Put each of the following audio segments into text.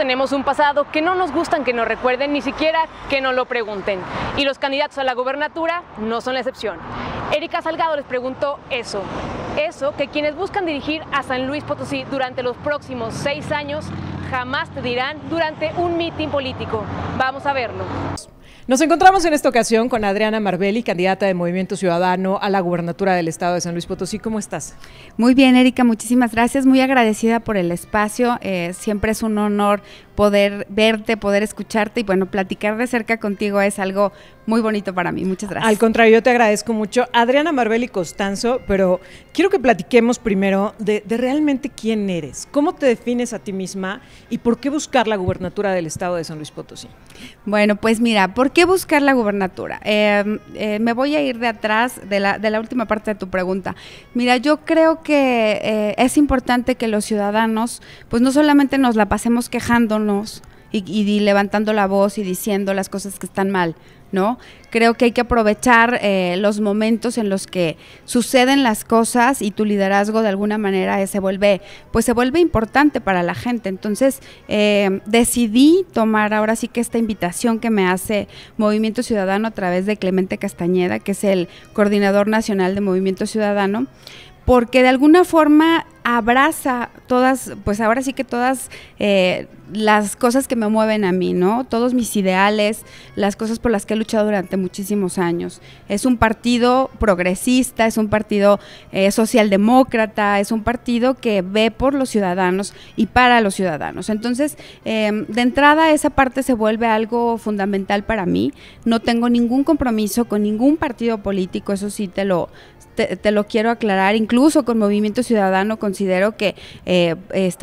tenemos un pasado que no nos gustan que nos recuerden, ni siquiera que nos lo pregunten. Y los candidatos a la gubernatura no son la excepción. Erika Salgado les preguntó eso que quienes buscan dirigir a San Luis Potosí durante los próximos 6 años jamás te dirán durante un mitin político. Vamos a verlo. Nos encontramos en esta ocasión con Adriana Marbelli, candidata de Movimiento Ciudadano a la gubernatura del estado de San Luis Potosí. ¿Cómo estás? Muy bien, Erika, muchísimas gracias. Muy agradecida por el espacio. Siempre es un honor poder verte, poder escucharte y bueno, platicar de cerca contigo es algo muy bonito para mí. Muchas gracias. Al contrario, yo te agradezco mucho. Adriana Marbelli Costanzo, pero quiero que platiquemos primero de realmente quién eres, cómo te defines a ti misma y por qué buscar la gubernatura del estado de San Luis Potosí. Bueno, pues mira, ¿por qué buscar la gubernatura? Me voy a ir de atrás de la última parte de tu pregunta. Mira, yo creo que es importante que los ciudadanos, pues no solamente nos la pasemos quejándonos y levantando la voz y diciendo las cosas que están mal, ¿no? Creo que hay que aprovechar los momentos en los que suceden las cosas y tu liderazgo de alguna manera se vuelve importante para la gente. Entonces decidí tomar ahora sí que esta invitación que me hace Movimiento Ciudadano a través de Clemente Castañeda, que es el coordinador nacional de Movimiento Ciudadano, porque de alguna forma abraza todas, pues ahora sí que todas las cosas que me mueven a mí, ¿no? Todos mis ideales, las cosas por las que he luchado durante muchísimos años. Es un partido progresista, es un partido socialdemócrata, es un partido que ve por los ciudadanos y para los ciudadanos. Entonces, de entrada esa parte se vuelve algo fundamental para mí. No tengo ningún compromiso con ningún partido político, eso sí te lo quiero aclarar. Incluso con Movimiento Ciudadano considero que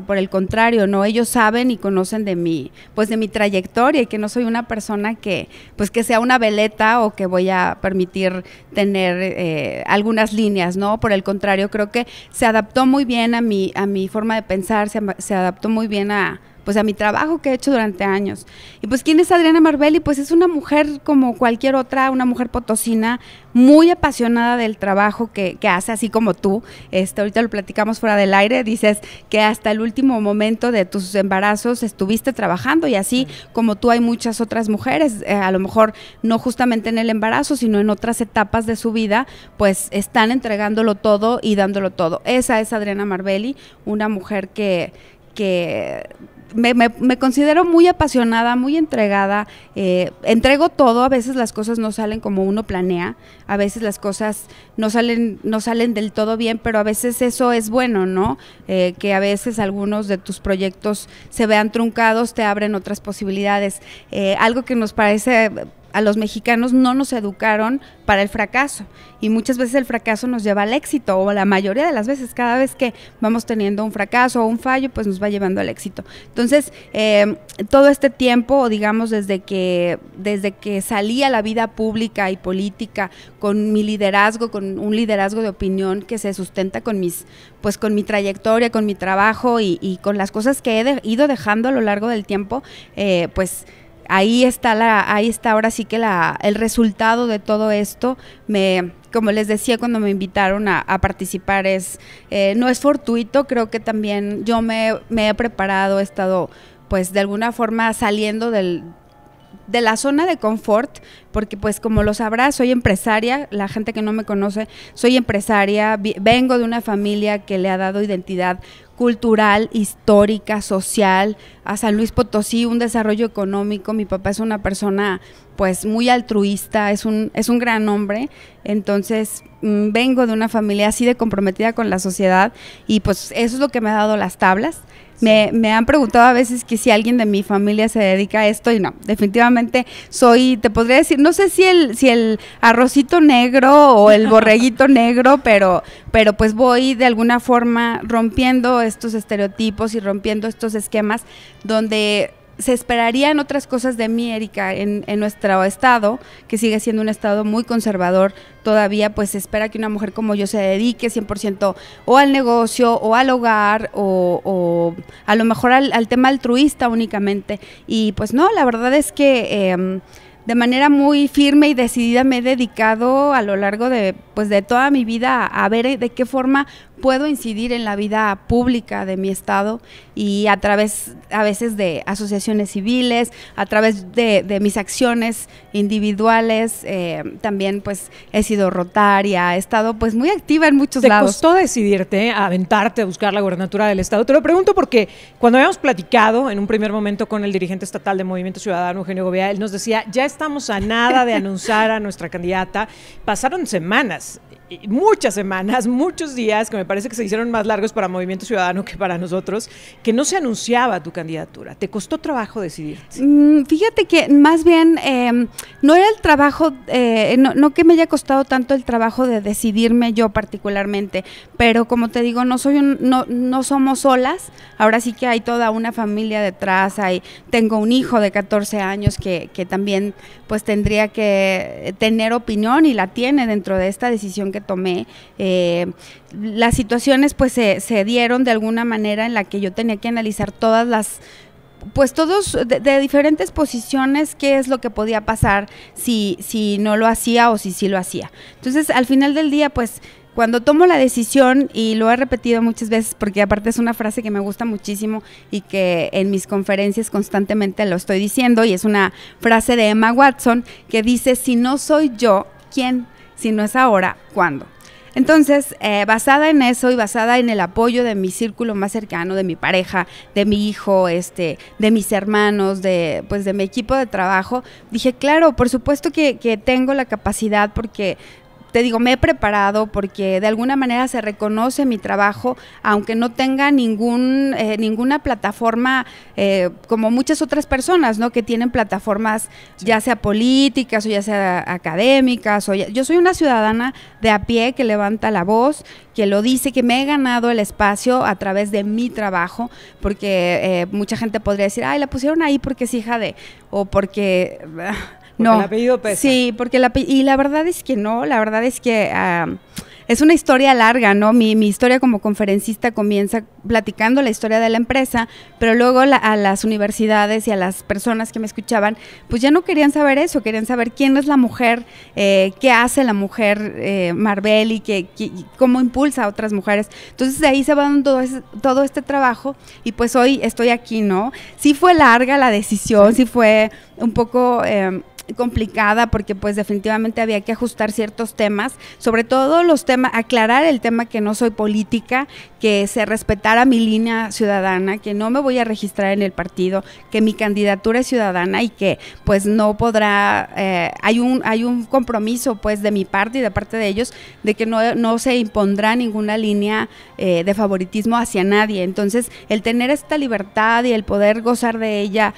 por el contrario, no, ellos saben y conocen de mi trayectoria y que no soy una persona que sea una veleta o que voy a permitir tener algunas líneas, no, por el contrario, creo que se adaptó muy bien a mi forma de pensar, se adaptó muy bien a mi trabajo que he hecho durante años. Y pues, ¿quién es Adriana Marbelli? Pues es una mujer como cualquier otra, una mujer potosina, muy apasionada del trabajo que hace, así como tú. Ahorita lo platicamos fuera del aire, dices que hasta el último momento de tus embarazos estuviste trabajando y así como tú hay muchas otras mujeres, a lo mejor no justamente en el embarazo, sino en otras etapas de su vida, pues están entregándolo todo y dándolo todo. Esa es Adriana Marbelli, una mujer que me considero muy apasionada, muy entregada, entrego todo. A veces las cosas no salen como uno planea, a veces las cosas no salen del todo bien, pero a veces eso es bueno, ¿no? Que a veces algunos de tus proyectos se vean truncados, te abren otras posibilidades. Algo que nos parece, a los mexicanos no nos educaron para el fracaso y muchas veces el fracaso nos lleva al éxito, o la mayoría de las veces, cada vez que vamos teniendo un fracaso o un fallo, pues nos va llevando al éxito. Entonces, todo este tiempo, digamos desde que salí a la vida pública y política con mi liderazgo, con un liderazgo de opinión que se sustenta con mi trayectoria, con mi trabajo y con las cosas que he ido dejando a lo largo del tiempo, pues ahí está ahora sí que el resultado de todo esto. Como les decía cuando me invitaron a participar, no es fortuito. Creo que también yo me he preparado, he estado pues de alguna forma saliendo de la zona de confort, porque pues como lo sabrás, soy empresaria. La gente que no me conoce, soy empresaria, vengo de una familia que le ha dado identidad cultural, histórica, social a San Luis Potosí, un desarrollo económico. Mi papá es una persona pues muy altruista, es un gran hombre. Entonces vengo de una familia así de comprometida con la sociedad y pues eso es lo que me ha dado las tablas. Me han preguntado a veces que si alguien de mi familia se dedica a esto y no, definitivamente te podría decir, no sé si el arrocito negro o el borreguito negro, pero pues voy de alguna forma rompiendo estos estereotipos y rompiendo estos esquemas donde se esperarían otras cosas de mí, Erika, en nuestro estado, que sigue siendo un estado muy conservador todavía. Pues se espera que una mujer como yo se dedique 100% o al negocio o al hogar o a lo mejor al tema altruista únicamente. Y pues no, la verdad es que de manera muy firme y decidida me he dedicado a lo largo de, pues, de toda mi vida a ver de qué forma puedo incidir en la vida pública de mi estado, y a través a veces de asociaciones civiles, a través de mis acciones individuales, también pues he sido rotaria, he estado pues muy activa en muchos lados. ¿Te costó decidirte a aventarte a buscar la gubernatura del estado? Te lo pregunto porque cuando habíamos platicado en un primer momento con el dirigente estatal de Movimiento Ciudadano, Eugenio Gobea, él nos decía, ya estamos a nada de anunciar a nuestra candidata. Pasaron semanas, muchas semanas, muchos días, que me parece que se hicieron más largos para Movimiento Ciudadano que para nosotros, que no se anunciaba tu candidatura. ¿Te costó trabajo decidirte? Fíjate que más bien no era el trabajo, no que me haya costado tanto el trabajo de decidirme yo particularmente, pero como te digo, no somos solas. Ahora sí que hay toda una familia detrás, tengo un hijo de 14 años que también pues tendría que tener opinión, y la tiene dentro de esta decisión que tomé. Las situaciones pues se dieron de alguna manera en la que yo tenía que analizar todas las, pues todos de diferentes posiciones, qué es lo que podía pasar si no lo hacía o si sí lo hacía. Entonces al final del día pues cuando tomo la decisión, y lo he repetido muchas veces porque aparte es una frase que me gusta muchísimo y que en mis conferencias constantemente lo estoy diciendo, y es una frase de Emma Watson que dice: si no soy yo, ¿quién? Si no es ahora, ¿cuándo? Entonces, basada en eso y basada en el apoyo de mi círculo más cercano, de mi pareja, de mi hijo, de mis hermanos, de mi equipo de trabajo, dije, claro, por supuesto que tengo la capacidad, porque te digo, me he preparado, porque de alguna manera se reconoce mi trabajo, aunque no tenga ninguna plataforma como muchas otras personas, ¿no? Que tienen plataformas, sí, ya sea políticas o ya sea académicas. Yo soy una ciudadana de a pie que levanta la voz, que lo dice, que me he ganado el espacio a través de mi trabajo, porque mucha gente podría decir, ay, la pusieron ahí porque es hija de, o porque... No, el apellido pesa. Sí, porque y la verdad es que no, la verdad es que es una historia larga, ¿no? Mi historia como conferencista comienza platicando la historia de la empresa, pero luego a las universidades y a las personas que me escuchaban, pues ya no querían saber eso, querían saber quién es la mujer, qué hace la mujer Marbeli, cómo impulsa a otras mujeres. Entonces de ahí se va dando todo este trabajo, y pues hoy estoy aquí, ¿no? Sí fue larga la decisión, sí fue un poco... complicada, porque pues definitivamente había que ajustar ciertos temas, sobre todo los temas, aclarar el tema que no soy política, que se respetara mi línea ciudadana, que no me voy a registrar en el partido, que mi candidatura es ciudadana, y que pues no podrá, hay un compromiso pues de mi parte y de parte de ellos, de que no se impondrá ninguna línea de favoritismo hacia nadie. Entonces el tener esta libertad y el poder gozar de ella,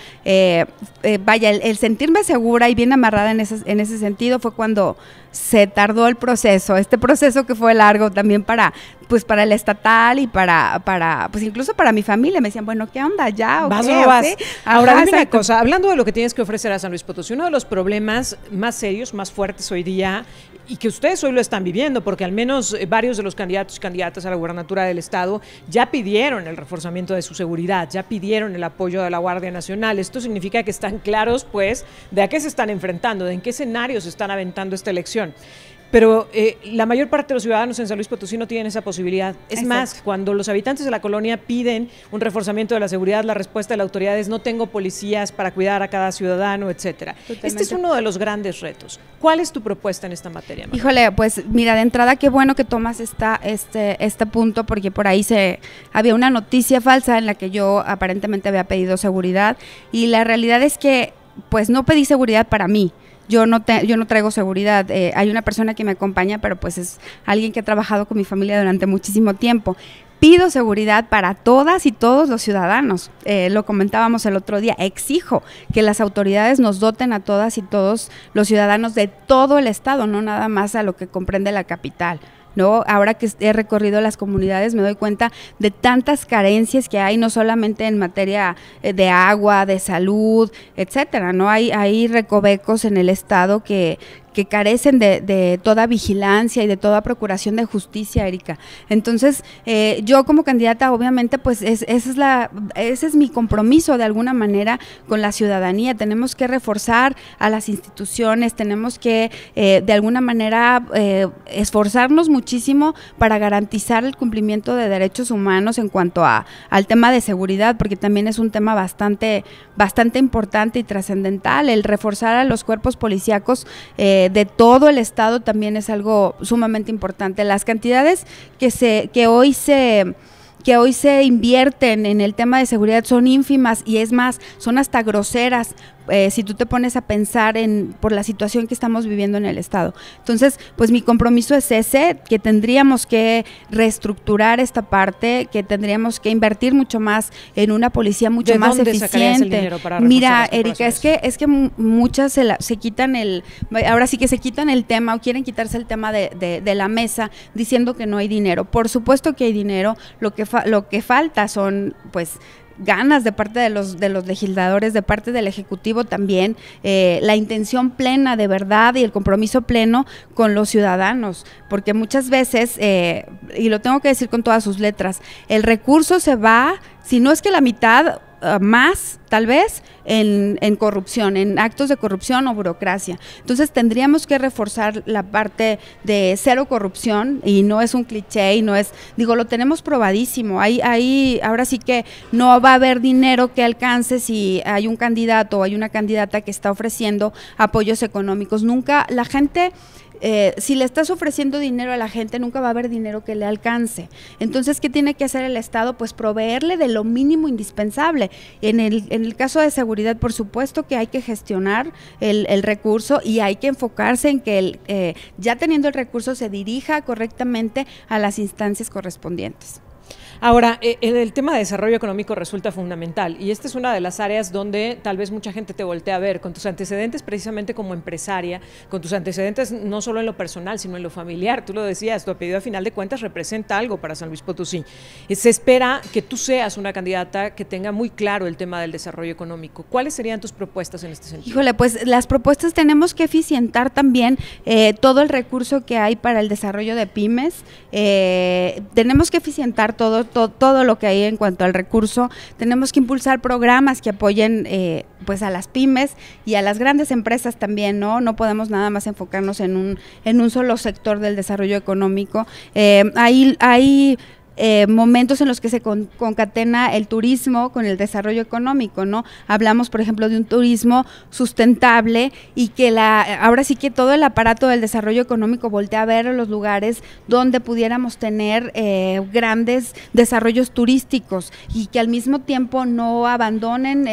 vaya, el sentirme segura y bien amarrada en ese sentido, fue cuando se tardó el proceso, este proceso que fue largo también para el estatal y pues incluso para mi familia. Me decían, bueno, ¿qué onda? ¿Ya? ¿Vas o no vas? Ahora, dime una cosa, hablando de lo que tienes que ofrecer a San Luis Potosí, uno de los problemas más serios, más fuertes hoy día, y que ustedes hoy lo están viviendo, porque al menos varios de los candidatos y candidatas a la gubernatura del estado ya pidieron el reforzamiento de su seguridad, ya pidieron el apoyo de la Guardia Nacional. Esto significa que están claros, pues, de a qué se están enfrentando, de en qué escenarios se están aventando esta elección. Pero la mayor parte de los ciudadanos en San Luis Potosí no tienen esa posibilidad. Es Exacto. Más, cuando los habitantes de la colonia piden un reforzamiento de la seguridad, la respuesta de la autoridad es: no tengo policías para cuidar a cada ciudadano, etcétera. Totalmente. Este es uno de los grandes retos. ¿Cuál es tu propuesta en esta materia, Manuel? Híjole, pues mira, de entrada qué bueno que tomas este punto, porque por ahí había una noticia falsa en la que yo aparentemente había pedido seguridad, y la realidad es que pues no pedí seguridad para mí. Yo no traigo seguridad, hay una persona que me acompaña, pero pues es alguien que ha trabajado con mi familia durante muchísimo tiempo. Pido seguridad para todas y todos los ciudadanos, lo comentábamos el otro día, exijo que las autoridades nos doten a todas y todos los ciudadanos de todo el estado, no nada más a lo que comprende la capital, ¿no? Ahora que he recorrido las comunidades me doy cuenta de tantas carencias que hay, no solamente en materia de agua, de salud, etcétera, ¿no? Hay recovecos en el estado que que carecen de toda vigilancia y de toda procuración de justicia, Erika. Entonces, yo como candidata, obviamente, pues ese es mi compromiso de alguna manera con la ciudadanía. Tenemos que reforzar a las instituciones, tenemos que de alguna manera esforzarnos muchísimo para garantizar el cumplimiento de derechos humanos en cuanto al tema de seguridad, porque también es un tema bastante importante y trascendental. El reforzar a los cuerpos policíacos de todo el estado también es algo sumamente importante. Las cantidades que hoy se invierten en el tema de seguridad son ínfimas y es más, son hasta groseras. Si tú te pones a pensar por la situación que estamos viviendo en el estado. Entonces, pues mi compromiso es ese, que tendríamos que reestructurar esta parte, que tendríamos que invertir mucho más en una policía mucho más eficiente. Mira, Erika, es que muchas se quitan ahora sí que se quitan el tema o quieren quitarse el tema de la mesa diciendo que no hay dinero. Por supuesto que hay dinero, lo que falta son, pues, ganas de parte de los legisladores, de parte del Ejecutivo también, la intención plena de verdad y el compromiso pleno con los ciudadanos, porque muchas veces, y lo tengo que decir con todas sus letras, el recurso se va, si no es que la mitad, más tal vez en corrupción, en actos de corrupción o burocracia. Entonces tendríamos que reforzar la parte de cero corrupción, y no es un cliché, y no es, digo, lo tenemos probadísimo. Ahora sí que no va a haber dinero que alcance si hay un candidato o hay una candidata que está ofreciendo apoyos económicos. Nunca la gente... si le estás ofreciendo dinero a la gente, nunca va a haber dinero que le alcance. Entonces, ¿qué tiene que hacer el Estado? Pues proveerle de lo mínimo indispensable. En el caso de seguridad, por supuesto que hay que gestionar el recurso y hay que enfocarse en que ya teniendo el recurso se dirija correctamente a las instancias correspondientes. Ahora, el tema de desarrollo económico resulta fundamental, y esta es una de las áreas donde tal vez mucha gente te voltea a ver, con tus antecedentes precisamente como empresaria, con tus antecedentes no solo en lo personal, sino en lo familiar. Tú lo decías, tu apellido a final de cuentas representa algo para San Luis Potosí. Se espera que tú seas una candidata que tenga muy claro el tema del desarrollo económico. ¿Cuáles serían tus propuestas en este sentido? Híjole, pues las propuestas, tenemos que eficientar también todo el recurso que hay para el desarrollo de pymes. Tenemos que eficientar todo lo que hay en cuanto al recurso. Tenemos que impulsar programas que apoyen pues a las pymes y a las grandes empresas también, no podemos nada más enfocarnos en un solo sector del desarrollo económico. Hay momentos en los que se concatena el turismo con el desarrollo económico, ¿no? Hablamos, por ejemplo, de un turismo sustentable y que ahora sí que todo el aparato del desarrollo económico voltea a ver los lugares donde pudiéramos tener grandes desarrollos turísticos y que al mismo tiempo no abandonen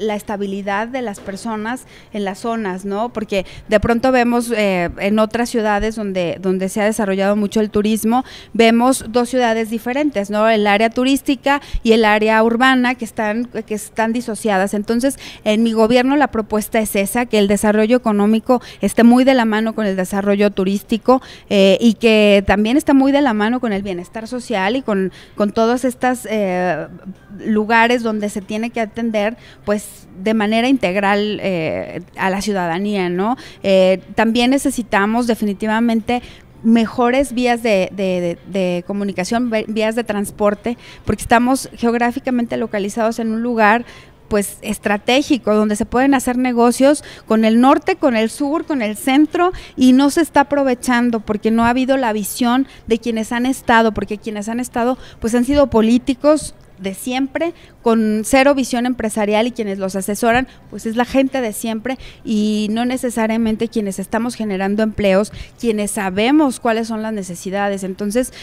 la estabilidad de las personas en las zonas, ¿no? Porque de pronto vemos en otras ciudades donde se ha desarrollado mucho el turismo, vemos dos ciudades diferentes, ¿no? El área turística y el área urbana que están disociadas. Entonces, en mi gobierno la propuesta es esa, que el desarrollo económico esté muy de la mano con el desarrollo turístico y que también está muy de la mano con el bienestar social y con todos estos lugares donde se tiene que atender pues de manera integral a la ciudadanía, ¿no? También necesitamos definitivamente mejores vías de comunicación, vías de transporte, porque estamos geográficamente localizados en un lugar pues estratégico, donde se pueden hacer negocios con el norte, con el sur, con el centro, y no se está aprovechando porque no ha habido la visión de quienes han estado, porque quienes han estado pues han sido políticos de siempre, con cero visión empresarial, y quienes los asesoran pues es la gente de siempre y no necesariamente quienes estamos generando empleos, quienes sabemos cuáles son las necesidades. Entonces,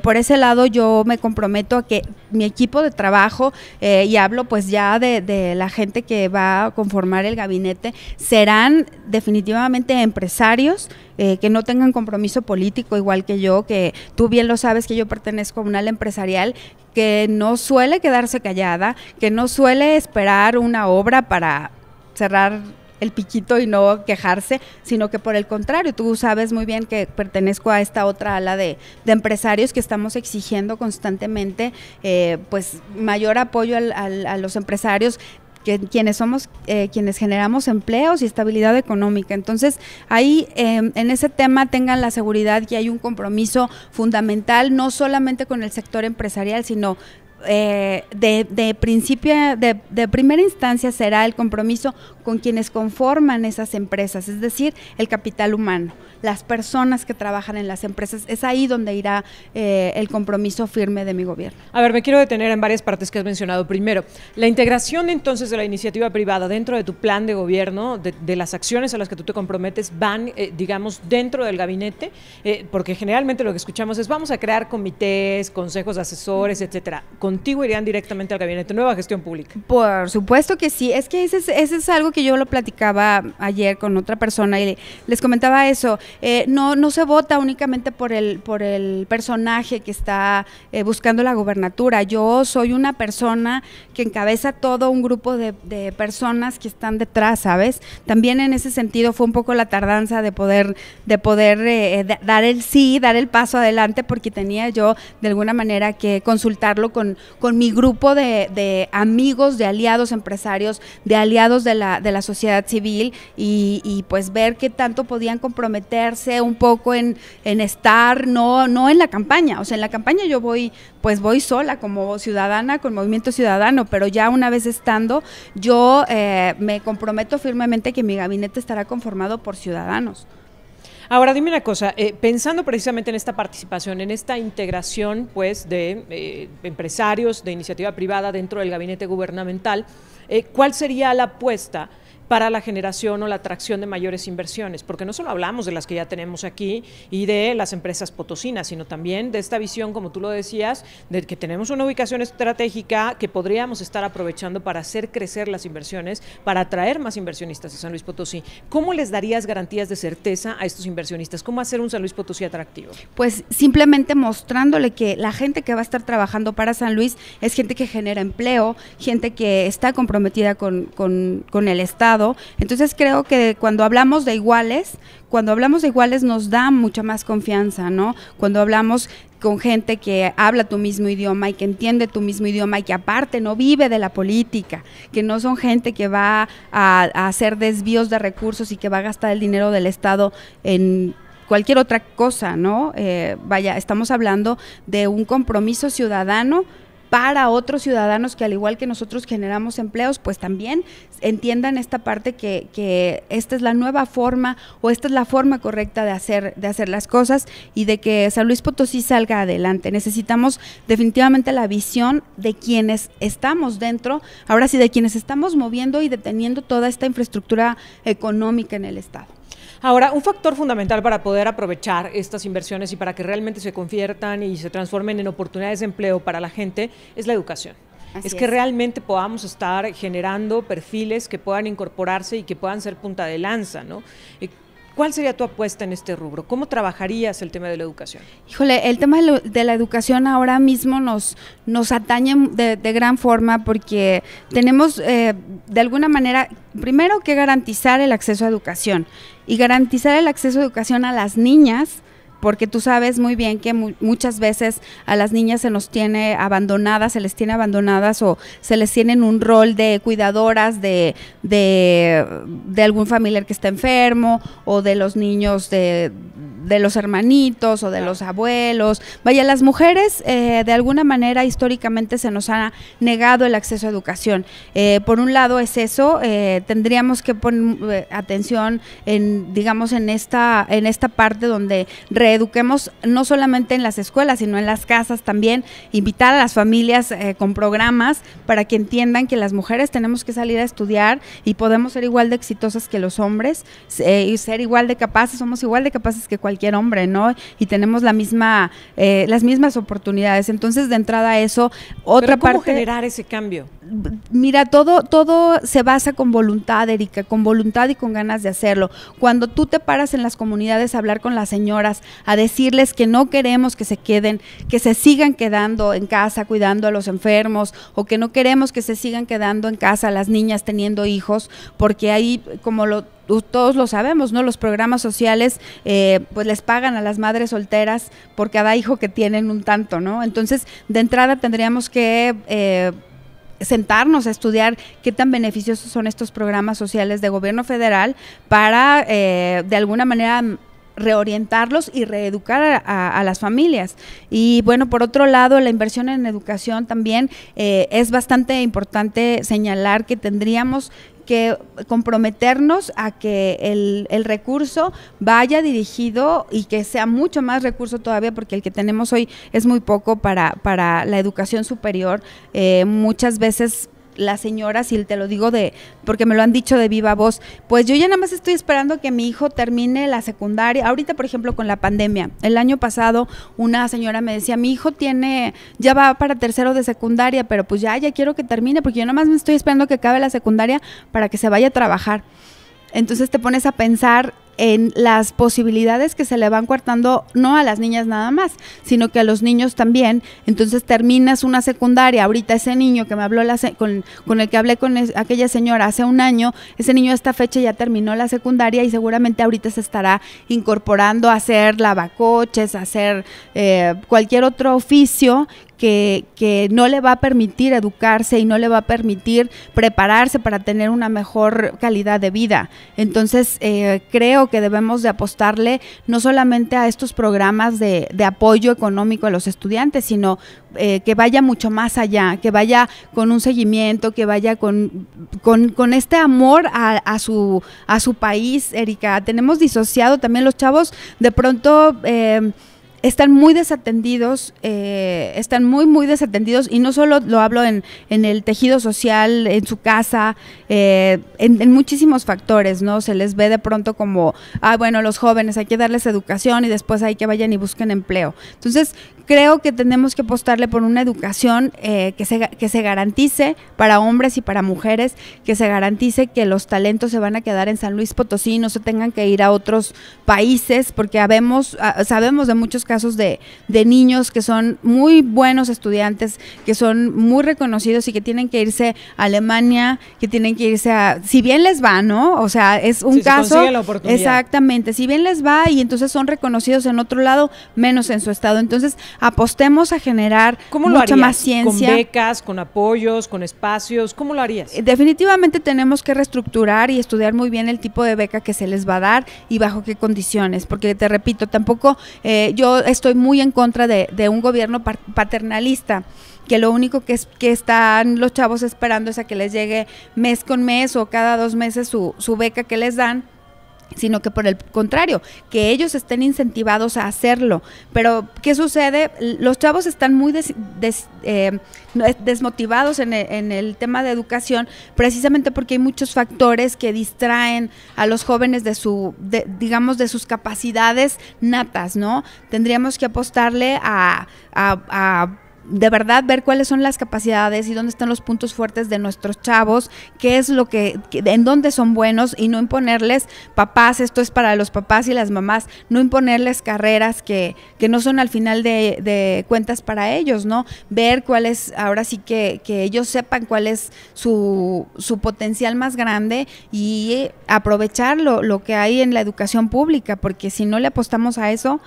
por ese lado yo me comprometo a que mi equipo de trabajo, y hablo pues ya de la gente que va a conformar el gabinete, serán definitivamente empresarios que no tengan compromiso político, igual que yo, que tú bien lo sabes que yo pertenezco a un ala empresarial que no suele quedarse callada, que no suele esperar una obra para cerrar el piquito y no quejarse, sino que por el contrario, tú sabes muy bien que pertenezco a esta otra ala de empresarios que estamos exigiendo constantemente pues mayor apoyo a los empresarios, quienes somos quienes generamos empleos y estabilidad económica. Entonces, ahí en ese tema tengan la seguridad que hay un compromiso fundamental, no solamente con el sector empresarial, sino de primera instancia será el compromiso con quienes conforman esas empresas, es decir, el capital humano, las personas que trabajan en las empresas. Es ahí donde irá el compromiso firme de mi gobierno. A ver, me quiero detener en varias partes que has mencionado. Primero, la integración entonces de la iniciativa privada dentro de tu plan de gobierno, de las acciones a las que tú te comprometes, van, digamos, dentro del gabinete, porque generalmente lo que escuchamos es vamos a crear comités, consejos asesores, etcétera. ¿Contigo irían directamente al gabinete? Nueva gestión pública. Por supuesto que sí, es que ese es algo que yo lo platicaba ayer con otra persona y les comentaba eso. No se vota únicamente por el personaje que está buscando la gubernatura. Yo soy una persona que encabeza todo un grupo de personas que están detrás, ¿sabes? También en ese sentido fue un poco la tardanza de poder dar el paso adelante, porque tenía yo de alguna manera que consultarlo con mi grupo de amigos, de aliados empresarios, de aliados de la sociedad civil y pues ver qué tanto podían comprometerse un poco en estar, no en la campaña. O sea, en la campaña yo voy sola como ciudadana, con Movimiento Ciudadano, pero ya una vez estando, yo me comprometo firmemente que mi gabinete estará conformado por ciudadanos. Ahora, dime una cosa, pensando precisamente en esta participación, en esta integración pues de empresarios de iniciativa privada dentro del gabinete gubernamental, ¿cuál sería la apuesta para la generación o la atracción de mayores inversiones? Porque no solo hablamos de las que ya tenemos aquí y de las empresas potosinas, sino también de esta visión, como tú lo decías, de que tenemos una ubicación estratégica que podríamos estar aprovechando para hacer crecer las inversiones, para atraer más inversionistas a San Luis Potosí. ¿Cómo les darías garantías de certeza a estos inversionistas? ¿Cómo hacer un San Luis Potosí atractivo? Pues simplemente mostrándole que la gente que va a estar trabajando para San Luis es gente que genera empleo, gente que está comprometida con el Estado. Entonces creo que cuando hablamos de iguales nos da mucha más confianza, ¿no? Cuando hablamos con gente que habla tu mismo idioma y que entiende tu mismo idioma y que aparte no vive de la política, que no son gente que va a hacer desvíos de recursos y que va a gastar el dinero del Estado en cualquier otra cosa, ¿no? Estamos hablando de un compromiso ciudadano para otros ciudadanos que al igual que nosotros generamos empleos, pues también entiendan esta parte que esta es la nueva forma o esta es la forma correcta de hacer las cosas y de que San Luis Potosí salga adelante. Necesitamos definitivamente la visión de quienes estamos dentro, ahora sí, de quienes estamos moviendo y deteniendo toda esta infraestructura económica en el Estado. Ahora, un factor fundamental para poder aprovechar estas inversiones y para que realmente se conviertan y se transformen en oportunidades de empleo para la gente es la educación. Es que realmente podamos estar generando perfiles que puedan incorporarse y que puedan ser punta de lanza, ¿no? ¿Cuál sería tu apuesta en este rubro? ¿Cómo trabajarías el tema de la educación? Híjole, el tema de la educación ahora mismo nos atañe de gran forma porque tenemos de alguna manera, primero que garantizar el acceso a educación y garantizar el acceso a educación a las niñas, porque tú sabes muy bien que muchas veces a las niñas se les tiene abandonadas o se les tiene en un rol de cuidadoras de algún familiar que está enfermo o de los niños de los hermanitos o de los abuelos. Vaya, las mujeres de alguna manera históricamente se nos ha negado el acceso a educación. Por un lado es eso, tendríamos que poner atención en esta parte donde reeduquemos no solamente en las escuelas, sino en las casas también, invitar a las familias con programas para que entiendan que las mujeres tenemos que salir a estudiar y podemos ser igual de exitosas que los hombres y ser igual de capaces, somos igual de capaces que cualquier hombre, ¿no? Y tenemos las mismas oportunidades. Entonces, de entrada eso, otra parte. ¿Cómo generar ese cambio? Mira, todo se basa con voluntad, Erika, con voluntad y con ganas de hacerlo. Cuando tú te paras en las comunidades a hablar con las señoras, a decirles que no queremos que se queden, que se sigan quedando en casa cuidando a los enfermos, o que no queremos que se sigan quedando en casa las niñas teniendo hijos, porque ahí, como todos lo sabemos, ¿no? Los programas sociales pues les pagan a las madres solteras por cada hijo que tienen un tanto, ¿no? Entonces, de entrada tendríamos que sentarnos a estudiar qué tan beneficiosos son estos programas sociales de gobierno federal para de alguna manera reorientarlos y reeducar a las familias. Y bueno, por otro lado, la inversión en educación también es bastante importante señalar que tendríamos que comprometernos a que el recurso vaya dirigido y que sea mucho más recurso todavía, porque el que tenemos hoy es muy poco para la educación superior. Muchas veces las señoras, y te lo digo porque me lo han dicho de viva voz, pues yo ya nada más estoy esperando que mi hijo termine la secundaria. Ahorita, por ejemplo, con la pandemia, el año pasado una señora me decía, mi hijo ya va para tercero de secundaria, pero pues ya quiero que termine, porque yo nada más me estoy esperando que acabe la secundaria para que se vaya a trabajar. Entonces te pones a pensar en las posibilidades que se le van coartando, no a las niñas nada más, sino que a los niños también. Entonces terminas una secundaria, ahorita ese niño que me habló con el que hablé con aquella señora hace un año, ese niño a esta fecha ya terminó la secundaria y seguramente ahorita se estará incorporando a hacer lavacoches, a hacer cualquier otro oficio que no le va a permitir educarse y no le va a permitir prepararse para tener una mejor calidad de vida. Entonces creo que debemos de apostarle no solamente a estos programas de apoyo económico a los estudiantes, sino que vaya mucho más allá, que vaya con un seguimiento, que vaya con este amor a su país. Erika, tenemos disociado también los chavos, de pronto están muy desatendidos, están muy desatendidos, y no solo lo hablo en el tejido social, en su casa, en muchísimos factores, ¿no? Se les ve de pronto como, bueno, los jóvenes hay que darles educación y después hay que vayan y busquen empleo. Entonces, creo que tenemos que apostarle por una educación que se garantice para hombres y para mujeres, que se garantice que los talentos se van a quedar en San Luis Potosí, no se tengan que ir a otros países, porque sabemos de muchos casos de niños que son muy buenos estudiantes, que son muy reconocidos y que tienen que irse a Alemania, que tienen que irse si bien les va, ¿no? O sea, es un caso. Se consigue la oportunidad. Exactamente, si bien les va y entonces son reconocidos en otro lado, menos en su estado. Entonces, apostemos a generar mucha más ciencia. ¿Con becas, con apoyos, con espacios? ¿Cómo lo harías? Definitivamente tenemos que reestructurar y estudiar muy bien el tipo de beca que se les va a dar y bajo qué condiciones, porque te repito, tampoco yo estoy muy en contra de un gobierno paternalista, que lo único que están los chavos esperando es a que les llegue mes con mes o cada 2 meses su beca que les dan, sino que por el contrario, que ellos estén incentivados a hacerlo. Pero, ¿qué sucede? Los chavos están muy desmotivados en el tema de educación, precisamente porque hay muchos factores que distraen a los jóvenes de sus capacidades natas, ¿no? Tendríamos que apostarle a de verdad ver cuáles son las capacidades y dónde están los puntos fuertes de nuestros chavos, qué es lo en dónde son buenos, y no imponerles, papás, esto es para los papás y las mamás, no imponerles carreras que no son al final de cuentas para ellos, ¿no? Ver cuál es, ahora sí que ellos sepan cuál es su potencial más grande y aprovechar lo que hay en la educación pública, porque si no le apostamos a eso,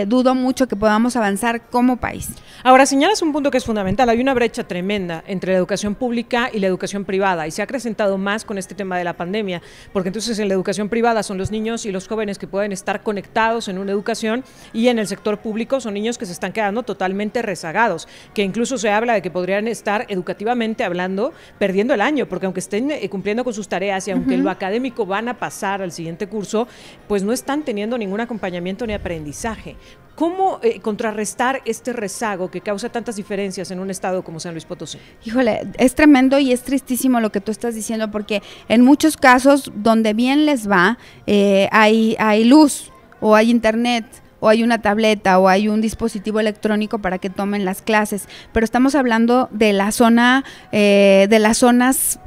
dudo mucho que podamos avanzar como país. Ahora, señalas un punto que es fundamental. Hay una brecha tremenda entre la educación pública y la educación privada, y se ha acrecentado más con este tema de la pandemia, porque entonces en la educación privada son los niños y los jóvenes que pueden estar conectados en una educación, y en el sector público son niños que se están quedando totalmente rezagados, que incluso se habla de que podrían estar educativamente hablando perdiendo el año, porque aunque estén cumpliendo con sus tareas y aunque en lo académico van a pasar al siguiente curso, pues no están teniendo ningún acompañamiento ni aprendizaje. ¿Cómo contrarrestar este rezago que causa tantas diferencias en un estado como San Luis Potosí? Híjole, es tremendo y es tristísimo lo que tú estás diciendo, porque en muchos casos donde bien les va, hay luz o hay internet o hay una tableta o hay un dispositivo electrónico para que tomen las clases, pero estamos hablando de la zona, de las zonas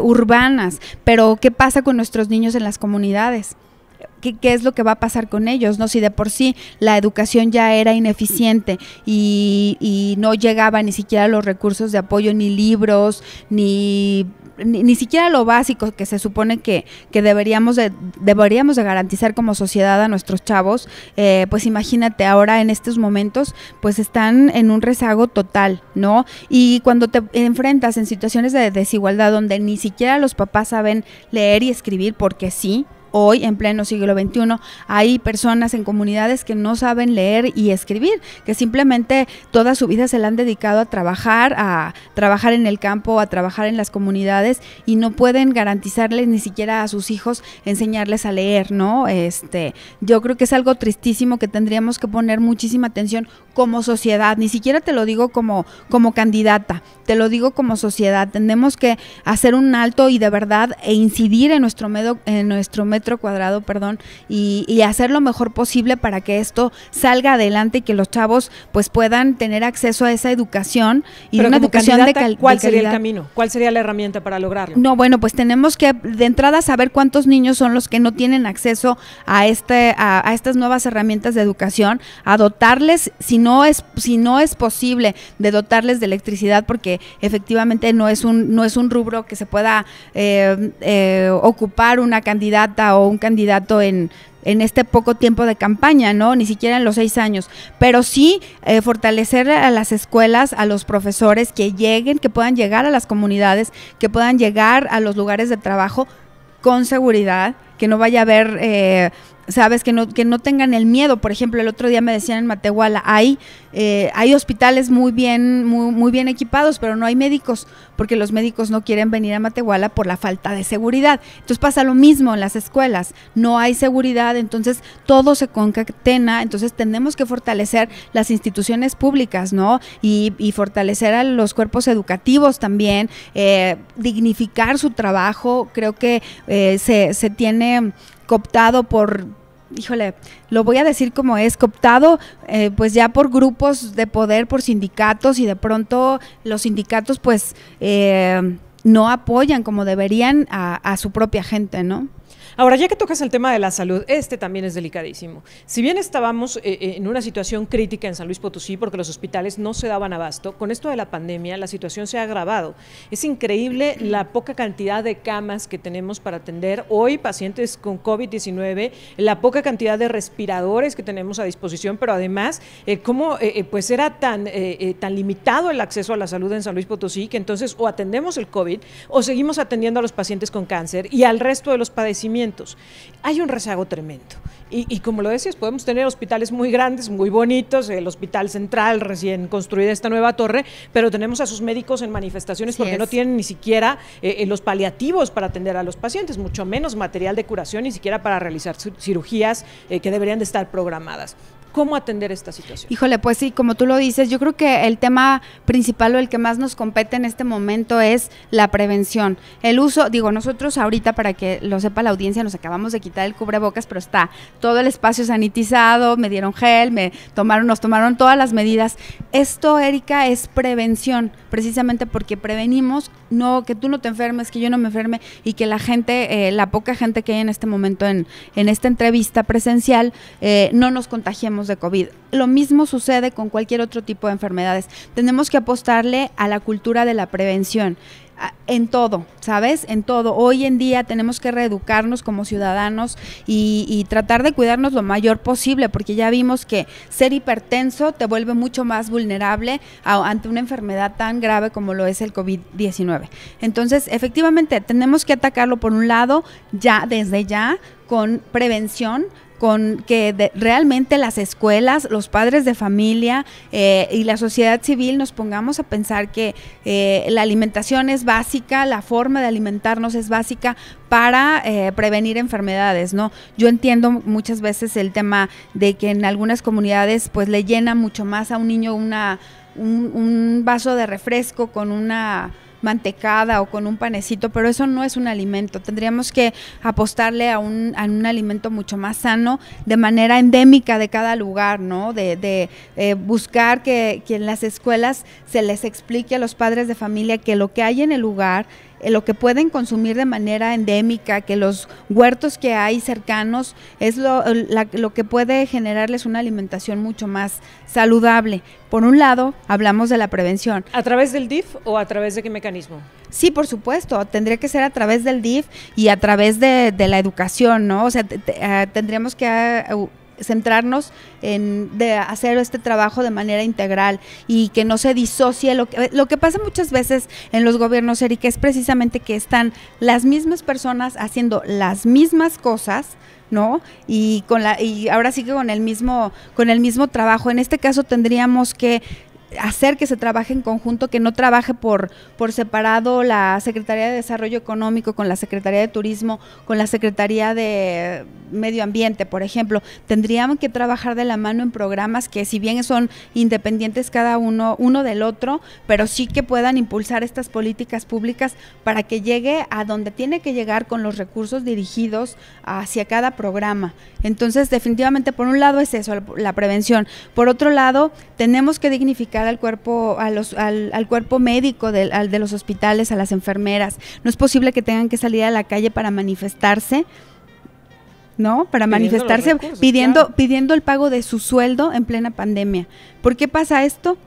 urbanas. Pero ¿qué pasa con nuestros niños en las comunidades? qué es lo que va a pasar con ellos, ¿no? Si de por sí la educación ya era ineficiente y no llegaba ni siquiera los recursos de apoyo, ni libros, ni siquiera lo básico que se supone que deberíamos de garantizar como sociedad a nuestros chavos, pues imagínate ahora en estos momentos, pues están en un rezago total, ¿no? Y cuando te enfrentas en situaciones de desigualdad donde ni siquiera los papás saben leer y escribir, porque sí, hoy, en pleno siglo XXI, hay personas en comunidades que no saben leer y escribir, que simplemente toda su vida se la han dedicado a trabajar en el campo, a trabajar en las comunidades y no pueden garantizarles ni siquiera a sus hijos enseñarles a leer, ¿no? Yo creo que es algo tristísimo que tendríamos que poner muchísima atención como sociedad, ni siquiera te lo digo como candidata, te lo digo como sociedad. Tenemos que hacer un alto y de verdad incidir en nuestro metro cuadrado, y hacer lo mejor posible para que esto salga adelante y que los chavos pues puedan tener acceso a esa educación y pero una educación de calidad. ¿Cuál sería el camino? ¿Cuál sería la herramienta para lograrlo? No, bueno, pues tenemos que de entrada saber cuántos niños son los que no tienen acceso a estas nuevas herramientas de educación, a dotarles, si no es posible, de dotarles de electricidad, porque efectivamente no es un rubro que se pueda ocupar una candidata o un candidato en este poco tiempo de campaña, ¿no? Ni siquiera en los 6 años, pero sí fortalecer a las escuelas, a los profesores que puedan llegar a las comunidades, que puedan llegar a los lugares de trabajo con seguridad, que no vaya a haber sabes, que no tengan el miedo. Por ejemplo, el otro día me decían en Matehuala, hay hospitales muy bien equipados, pero no hay médicos, porque los médicos no quieren venir a Matehuala por la falta de seguridad. Entonces pasa lo mismo en las escuelas, no hay seguridad, entonces todo se concatena. Entonces tenemos que fortalecer las instituciones públicas, ¿no? Y fortalecer a los cuerpos educativos también, dignificar su trabajo. Creo que se tiene cooptado lo voy a decir como es, cooptado pues ya por grupos de poder, por sindicatos, y de pronto los sindicatos pues no apoyan como deberían a su propia gente, ¿no? Ahora, ya que tocas el tema de la salud, también es delicadísimo. Si bien estábamos en una situación crítica en San Luis Potosí porque los hospitales no se daban abasto, con esto de la pandemia la situación se ha agravado. Es increíble la poca cantidad de camas que tenemos para atender hoy pacientes con COVID-19, la poca cantidad de respiradores que tenemos a disposición, pero además cómo pues era tan limitado el acceso a la salud en San Luis Potosí, que entonces o atendemos el COVID o seguimos atendiendo a los pacientes con cáncer y al resto de los padecimientos. Hay un rezago tremendo y como lo decías, podemos tener hospitales muy grandes, muy bonitos, el Hospital Central, recién construida esta nueva torre, pero tenemos a sus médicos en manifestaciones porque no tienen ni siquiera los paliativos para atender a los pacientes, mucho menos material de curación, ni siquiera para realizar cirugías que deberían de estar programadas. ¿Cómo atender esta situación? Híjole, pues sí, como tú lo dices, yo creo que el tema principal o el que más nos compete en este momento es la prevención. El uso, nosotros ahorita, para que lo sepa la audiencia, nos acabamos de quitar el cubrebocas, pero está todo el espacio sanitizado, me dieron gel, nos tomaron todas las medidas. Esto, Erika, es prevención, precisamente porque prevenimos que tú no te enfermes, que yo no me enferme y que la gente, la poca gente que hay en este momento en esta entrevista presencial, no nos contagiemos de COVID. Lo mismo sucede con cualquier otro tipo de enfermedades. Tenemos que apostarle a la cultura de la prevención. En todo, ¿sabes? En todo. Hoy en día tenemos que reeducarnos como ciudadanos y tratar de cuidarnos lo mayor posible, porque ya vimos que ser hipertenso te vuelve mucho más vulnerable ante una enfermedad tan grave como lo es el COVID-19. Entonces, efectivamente, tenemos que atacarlo por un lado, desde ya, con prevención, con que realmente las escuelas, los padres de familia y la sociedad civil nos pongamos a pensar que la alimentación es básica, la forma de alimentarnos es básica para prevenir enfermedades, ¿no? Yo entiendo muchas veces el tema de que en algunas comunidades pues le llena mucho más a un niño un vaso de refresco con una mantecada o con un panecito, pero eso no es un alimento. Tendríamos que apostarle a un alimento mucho más sano, de manera endémica de cada lugar, ¿no? De buscar que en las escuelas se les explique a los padres de familia que lo que hay en el lugar lo que pueden consumir de manera endémica, que los huertos que hay cercanos es lo que puede generarles una alimentación mucho más saludable. Por un lado, hablamos de la prevención. ¿A través del DIF o a través de qué mecanismo? Sí, por supuesto, tendría que ser a través del DIF y a través de la educación, ¿no? O sea, tendríamos que centrarnos de hacer este trabajo de manera integral y que no se disocie. Lo que pasa muchas veces en los gobiernos, Erika, es precisamente que están las mismas personas haciendo las mismas cosas, ¿no? Y ahora sí que con el mismo trabajo. En este caso tendríamos que hacer que se trabaje en conjunto, que no trabaje por separado la Secretaría de Desarrollo Económico con la Secretaría de Turismo, con la Secretaría de Medio Ambiente, por ejemplo. Tendríamos que trabajar de la mano en programas que, si bien son independientes cada uno del otro, pero sí que puedan impulsar estas políticas públicas para que llegue a donde tiene que llegar con los recursos dirigidos hacia cada programa. Entonces, definitivamente, por un lado es eso, la prevención. Por otro lado, tenemos que dignificar al cuerpo, al cuerpo médico de los hospitales, a las enfermeras. No es posible que tengan que salir a la calle para manifestarse, ¿no? Para manifestarse pidiendo el pago de su sueldo en plena pandemia. ¿Por qué pasa esto?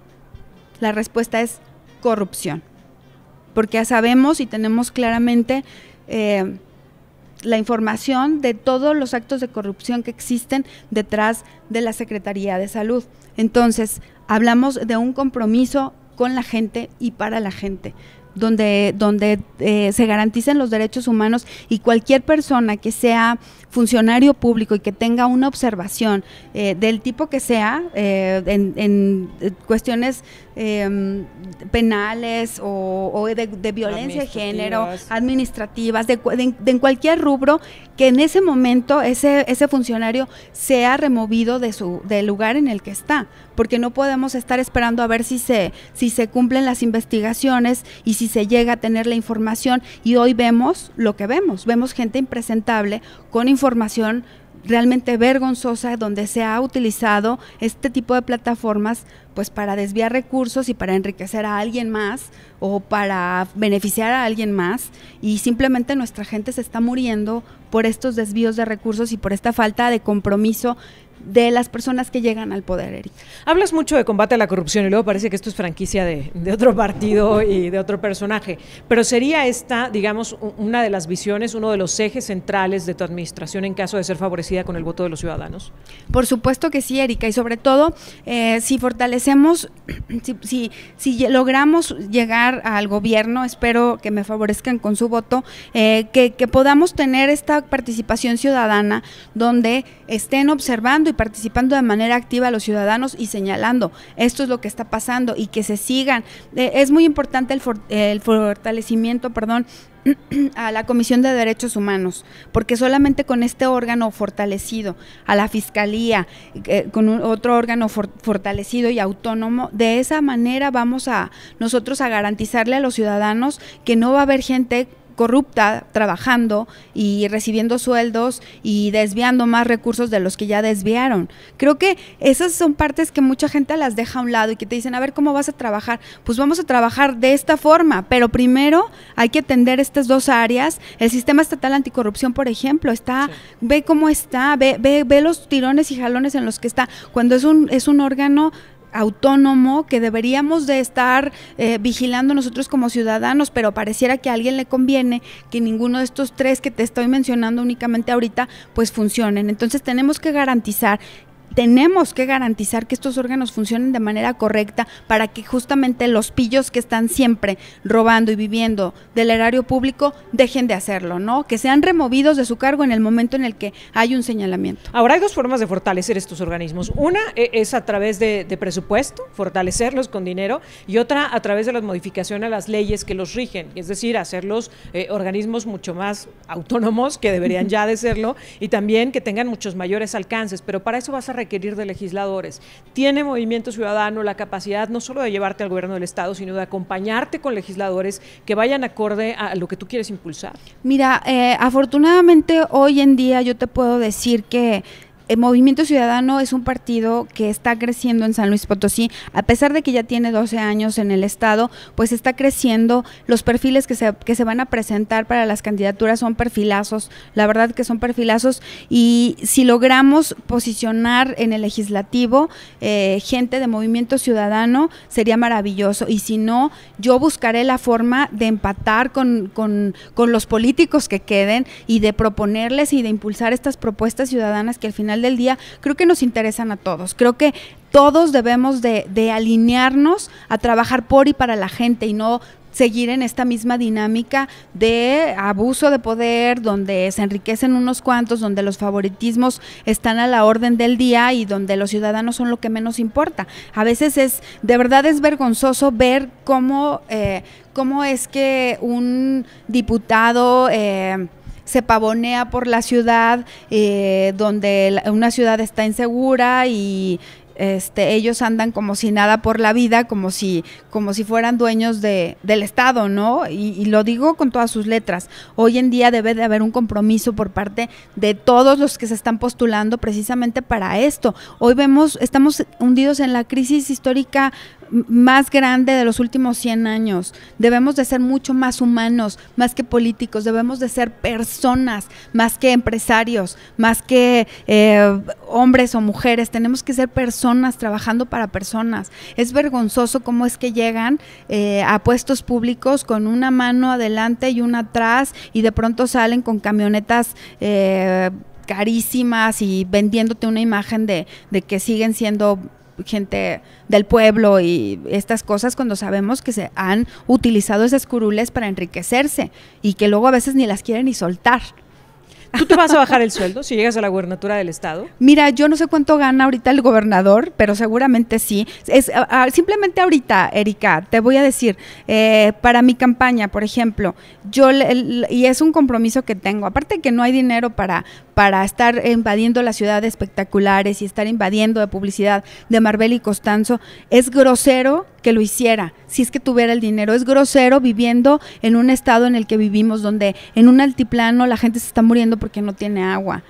La respuesta es corrupción. Porque ya sabemos y tenemos claramente la información de todos los actos de corrupción que existen detrás de la Secretaría de Salud. Entonces, hablamos de un compromiso con la gente y para la gente, donde se garanticen los derechos humanos, y cualquier persona que sea funcionario público y que tenga una observación del tipo que sea, en cuestiones penales o de violencia de género, administrativas, en cualquier rubro, que en ese momento ese funcionario sea removido del lugar en el que está, porque no podemos estar esperando a ver si se cumplen las investigaciones y si se llega a tener la información. Y hoy vemos lo que vemos gente impresentable con información realmente vergonzosa, donde se ha utilizado este tipo de plataformas pues para desviar recursos y para enriquecer a alguien más o para beneficiar a alguien más, y simplemente nuestra gente se está muriendo por estos desvíos de recursos y por esta falta de compromiso de las personas que llegan al poder, Erika. Hablas mucho de combate a la corrupción y luego parece que esto es franquicia de otro partido y de otro personaje, pero ¿sería esta, digamos, una de las visiones, uno de los ejes centrales de tu administración en caso de ser favorecida con el voto de los ciudadanos? Por supuesto que sí, Erika, y sobre todo si fortalecemos, si logramos llegar al gobierno, espero que me favorezcan con su voto, que podamos tener esta participación ciudadana donde estén observando y participando de manera activa a los ciudadanos y señalando esto es lo que está pasando y que se sigan. Es muy importante el fortalecimiento, a la Comisión de Derechos Humanos, porque solamente con este órgano fortalecido, a la Fiscalía, con otro órgano fortalecido y autónomo, de esa manera vamos nosotros a garantizarle a los ciudadanos que no va a haber gente corrupta trabajando y recibiendo sueldos y desviando más recursos de los que ya desviaron. Creo que esas son partes que mucha gente las deja a un lado y que te dicen, a ver, ¿cómo vas a trabajar? Pues vamos a trabajar de esta forma, pero primero hay que atender estas dos áreas. El Sistema Estatal Anticorrupción, por ejemplo, ve cómo está, ve los tirones y jalones en los que está, cuando es un órgano autónomo que deberíamos de estar vigilando nosotros como ciudadanos, pero pareciera que a alguien le conviene que ninguno de estos tres que te estoy mencionando únicamente ahorita pues funcionen. Entonces tenemos que garantizar que estos órganos funcionen de manera correcta para que justamente los pillos que están siempre robando y viviendo del erario público dejen de hacerlo, ¿no? Que sean removidos de su cargo en el momento en el que hay un señalamiento. Ahora, hay dos formas de fortalecer estos organismos. Una es a través de presupuesto, fortalecerlos con dinero, y otra a través de las modificaciones a las leyes que los rigen, es decir, hacerlos organismos mucho más autónomos, que deberían ya de serlo, y también que tengan muchos mayores alcances, pero para eso vas a requerir de legisladores. ¿Tiene Movimiento Ciudadano la capacidad no solo de llevarte al gobierno del Estado, sino de acompañarte con legisladores que vayan acorde a lo que tú quieres impulsar? Mira, afortunadamente hoy en día yo te puedo decir que el Movimiento Ciudadano es un partido que está creciendo en San Luis Potosí, a pesar de que ya tiene 12 años en el estado, pues está creciendo. Los perfiles que se van a presentar para las candidaturas son perfilazos, la verdad que son perfilazos, y si logramos posicionar en el legislativo gente de Movimiento Ciudadano, sería maravilloso, y si no, yo buscaré la forma de empatar con los políticos que queden y de proponerles y de impulsar estas propuestas ciudadanas que al final del día creo que nos interesan a todos. Creo que todos debemos de alinearnos a trabajar por y para la gente y no seguir en esta misma dinámica de abuso de poder, donde se enriquecen unos cuantos, donde los favoritismos están a la orden del día y donde los ciudadanos son lo que menos importa. A veces de verdad es vergonzoso ver cómo es que un diputado se pavonea por la ciudad, donde una ciudad está insegura y ellos andan como si nada por la vida, como si fueran dueños del Estado, ¿no? Y lo digo con todas sus letras. Hoy en día debe de haber un compromiso por parte de todos los que se están postulando precisamente para esto. Hoy estamos hundidos en la crisis histórica más grande de los últimos 100 años. Debemos de ser mucho más humanos, más que políticos, debemos de ser personas, más que empresarios, más que hombres o mujeres, tenemos que ser personas trabajando para personas. Es vergonzoso cómo es que llegan a puestos públicos con una mano adelante y una atrás y de pronto salen con camionetas carísimas y vendiéndote una imagen de que siguen siendo gente del pueblo y estas cosas, cuando sabemos que se han utilizado esas curules para enriquecerse y que luego a veces ni las quieren ni soltar. ¿Tú te vas a bajar el sueldo si llegas a la gubernatura del estado? Mira, yo no sé cuánto gana ahorita el gobernador, pero seguramente sí. Simplemente ahorita, Erika, te voy a decir, para mi campaña, por ejemplo, y es un compromiso que tengo, aparte de que no hay dinero para estar invadiendo la ciudad de espectaculares y estar invadiendo de publicidad de Marbella Costanzo, es grosero que lo hiciera, si es que tuviera el dinero. Es grosero viviendo en un estado en el que vivimos, donde en un altiplano la gente se está muriendo porque no tiene agua,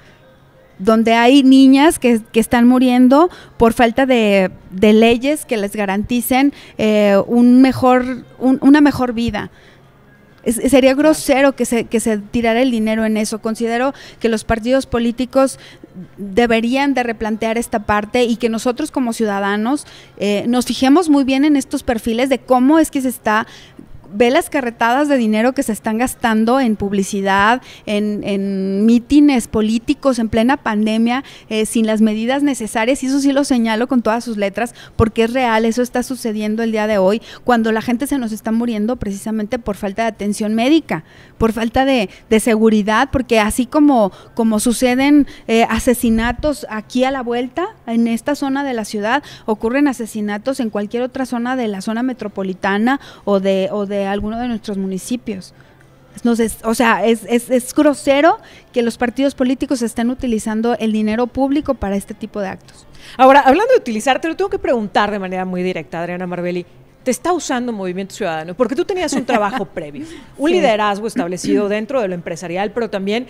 donde hay niñas que están muriendo por falta de leyes que les garanticen una mejor vida. Sería grosero que se tirara el dinero en eso. Considero que los partidos políticos deberían de replantear esta parte y que nosotros como ciudadanos nos fijemos muy bien en estos perfiles de cómo es que ve las carretadas de dinero que se están gastando en publicidad, en mítines políticos en plena pandemia, sin las medidas necesarias, y eso sí lo señalo con todas sus letras, porque es real, eso está sucediendo el día de hoy, cuando la gente se nos está muriendo precisamente por falta de atención médica, por falta de seguridad, porque así como suceden asesinatos aquí a la vuelta, en esta zona de la ciudad, ocurren asesinatos en cualquier otra zona de la zona metropolitana o de alguno de nuestros municipios. Entonces, o sea, es grosero que los partidos políticos estén utilizando el dinero público para este tipo de actos. Ahora, hablando de utilizar, te lo tengo que preguntar de manera muy directa, Adriana Marbelli. ¿Te está usando Movimiento Ciudadano? Porque tú tenías un trabajo previo, un liderazgo establecido dentro de lo empresarial, pero también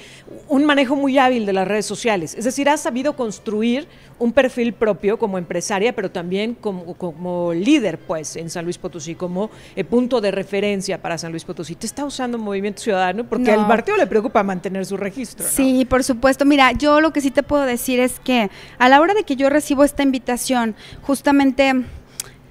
un manejo muy hábil de las redes sociales. Es decir, has sabido construir un perfil propio como empresaria, pero también como líder, pues, en San Luis Potosí, como punto de referencia para San Luis Potosí. ¿Te está usando Movimiento Ciudadano? Porque al partido le preocupa mantener su registro, ¿no? Sí, por supuesto. Mira, yo lo que sí te puedo decir es que a la hora de que yo recibo esta invitación, justamente...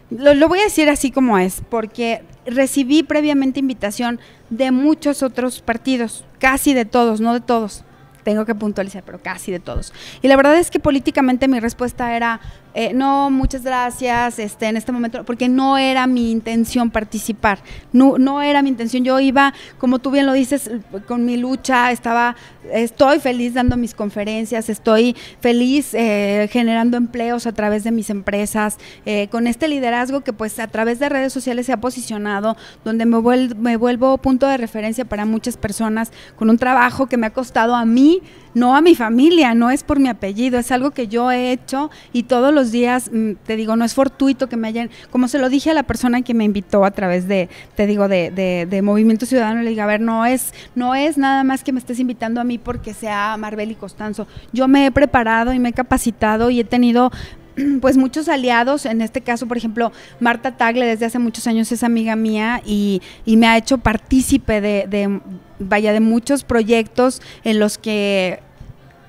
Lo voy a decir así como es, porque recibí previamente invitación de muchos otros partidos, casi de todos, no de todos, tengo que puntualizar, pero casi de todos. Y la verdad es que políticamente mi respuesta era, no, muchas gracias, en este momento, porque no era mi intención participar, no era mi intención. Yo iba, como tú bien lo dices, con mi lucha, estoy feliz dando mis conferencias, estoy feliz generando empleos a través de mis empresas, con este liderazgo que pues a través de redes sociales se ha posicionado, donde me vuelvo punto de referencia para muchas personas, con un trabajo que me ha costado a mí no a mi familia, no es por mi apellido, es algo que yo he hecho y todos los días, te digo, no es fortuito que me hayan, como se lo dije a la persona que me invitó a través de, te digo, de Movimiento Ciudadano, le digo, a ver, no es nada más que me estés invitando a mí porque sea Marbeli Costanzo. Yo me he preparado y me he capacitado y he tenido pues muchos aliados, en este caso, por ejemplo, Marta Tagle desde hace muchos años es amiga mía y me ha hecho partícipe de muchos proyectos en los que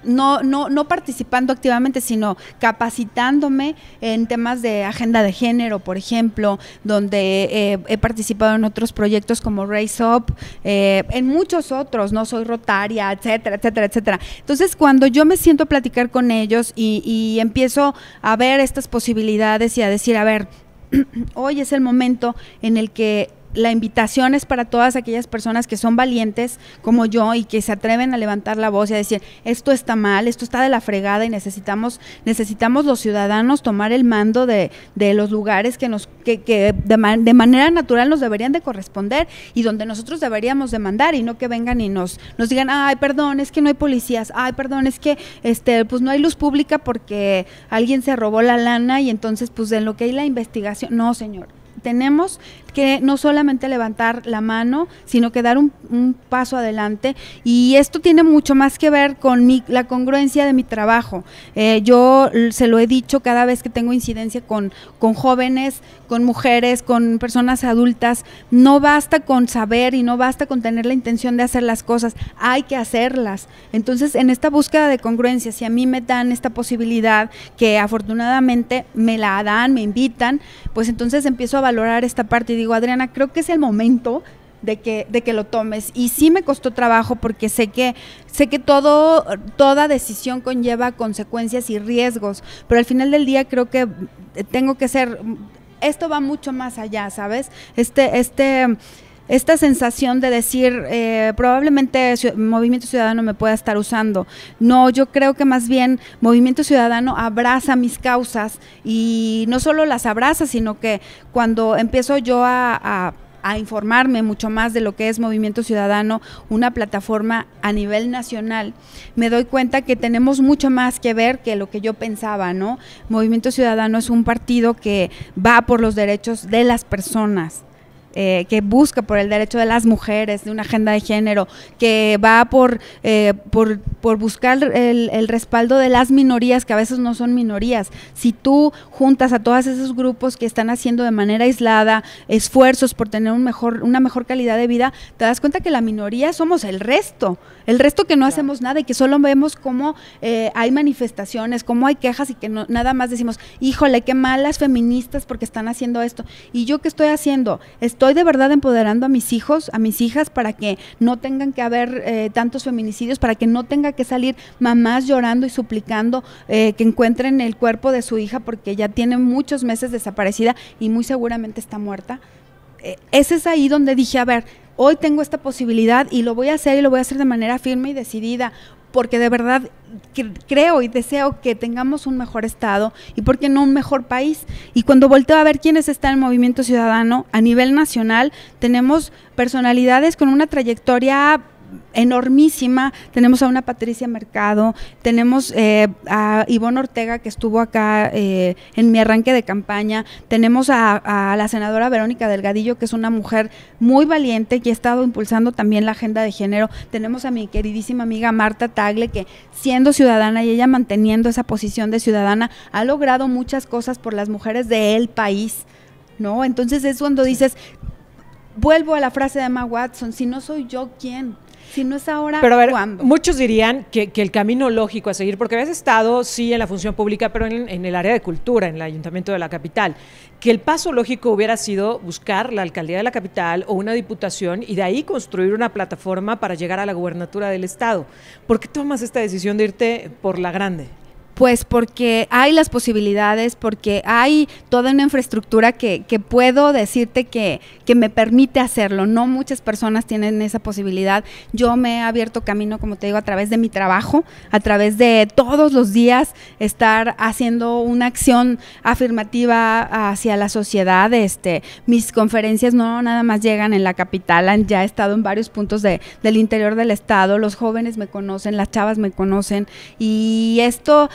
no participando activamente, sino capacitándome en temas de agenda de género, por ejemplo, donde he participado en otros proyectos como Raise Up, en muchos otros, no soy Rotaria, etcétera, etcétera, etcétera. Entonces, cuando yo me siento a platicar con ellos y empiezo a ver estas posibilidades y a decir, a ver, hoy es el momento en el que la invitación es para todas aquellas personas que son valientes como yo y que se atreven a levantar la voz y a decir, esto está mal, esto está de la fregada y necesitamos los ciudadanos tomar el mando de los lugares que de manera natural nos deberían de corresponder y donde nosotros deberíamos de mandar, y no que vengan y nos digan, ay, perdón, es que no hay policías, ay, perdón, es que pues no hay luz pública porque alguien se robó la lana y entonces pues en lo que hay la investigación. No, señor. Tenemos que no solamente levantar la mano, sino que dar un paso adelante, y esto tiene mucho más que ver con la congruencia de mi trabajo. Yo se lo he dicho cada vez que tengo incidencia con jóvenes, con mujeres, con personas adultas, no basta con saber y no basta con tener la intención de hacer las cosas, hay que hacerlas. Entonces, en esta búsqueda de congruencia, si a mí me dan esta posibilidad, que afortunadamente me la dan, me invitan, pues entonces empiezo a valorar esta parte y digo, Adriana, creo que es el momento de que lo tomes. Y sí me costó trabajo porque sé que toda decisión conlleva consecuencias y riesgos, pero al final del día creo que tengo que ser, esto va mucho más allá, ¿sabes? Esta sensación de decir, probablemente Movimiento Ciudadano me pueda estar usando. No, yo creo que más bien Movimiento Ciudadano abraza mis causas, y no solo las abraza, sino que cuando empiezo yo a informarme mucho más de lo que es Movimiento Ciudadano, una plataforma a nivel nacional, me doy cuenta que tenemos mucho más que ver que lo que yo pensaba, ¿no? Movimiento Ciudadano es un partido que va por los derechos de las personas, que busca por el derecho de las mujeres, de una agenda de género, que va por buscar el respaldo de las minorías, que a veces no son minorías. Si tú juntas a todos esos grupos que están haciendo de manera aislada esfuerzos por tener una mejor calidad de vida, te das cuenta que la minoría somos el resto que no hacemos nada y que solo vemos cómo hay manifestaciones, cómo hay quejas y que nada más decimos, híjole, qué malas feministas porque están haciendo esto. ¿Y yo qué estoy haciendo? Estoy de verdad empoderando a mis hijos, a mis hijas, para que no tengan que haber tantos feminicidios, para que no tenga que salir mamás llorando y suplicando que encuentren el cuerpo de su hija porque ya tiene muchos meses desaparecida y muy seguramente está muerta. Ese es ahí donde dije, a ver, hoy tengo esta posibilidad y lo voy a hacer, y lo voy a hacer de manera firme y decidida, porque de verdad creo y deseo que tengamos un mejor estado y, ¿por qué no, un mejor país? Y cuando volteo a ver quiénes están en Movimiento Ciudadano a nivel nacional, tenemos personalidades con una trayectoria enormísima. Tenemos a una Patricia Mercado, tenemos a Ivonne Ortega, que estuvo acá en mi arranque de campaña, tenemos a la senadora Verónica Delgadillo, que es una mujer muy valiente, que ha estado impulsando también la agenda de género, tenemos a mi queridísima amiga Marta Tagle, que siendo ciudadana y ella manteniendo esa posición de ciudadana, ha logrado muchas cosas por las mujeres del país, ¿no? Entonces es cuando dices, vuelvo a la frase de Emma Watson, si no soy yo, ¿quién? Si no es ahora, pero a ver, ¿cuándo? Muchos dirían que el camino lógico a seguir, porque habías estado, sí, en la función pública, pero en el área de cultura, en el Ayuntamiento de la capital, que el paso lógico hubiera sido buscar la alcaldía de la capital o una diputación y de ahí construir una plataforma para llegar a la gubernatura del estado. ¿Por qué tomas esta decisión de irte por la grande? Pues porque hay las posibilidades, porque hay toda una infraestructura que puedo decirte que me permite hacerlo. No muchas personas tienen esa posibilidad. Yo me he abierto camino, como te digo, a través de mi trabajo, a través de todos los días estar haciendo una acción afirmativa hacia la sociedad. Mis conferencias no nada más llegan en la capital, ya he estado en varios puntos del interior del estado. Los jóvenes me conocen, las chavas me conocen, y esto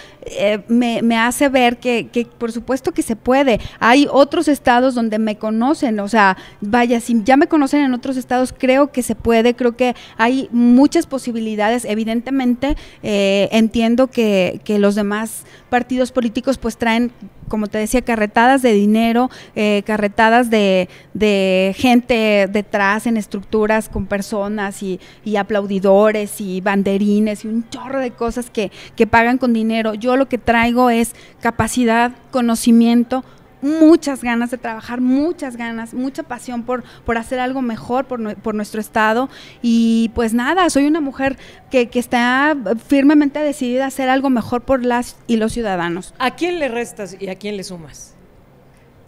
me hace ver que por supuesto que se puede. Hay otros estados donde me conocen, o sea, vaya, si ya me conocen en otros estados, creo que se puede, creo que hay muchas posibilidades. Evidentemente entiendo que los demás partidos políticos pues traen, como te decía, carretadas de dinero, carretadas de gente detrás en estructuras con personas y aplaudidores y banderines y un chorro de cosas que pagan con dinero. Yo lo que traigo es capacidad, conocimiento, muchas ganas de trabajar, muchas ganas, mucha pasión por hacer algo mejor por nuestro estado, y pues nada, soy una mujer que está firmemente decidida a hacer algo mejor por las y los ciudadanos. ¿A quién le restas y a quién le sumas?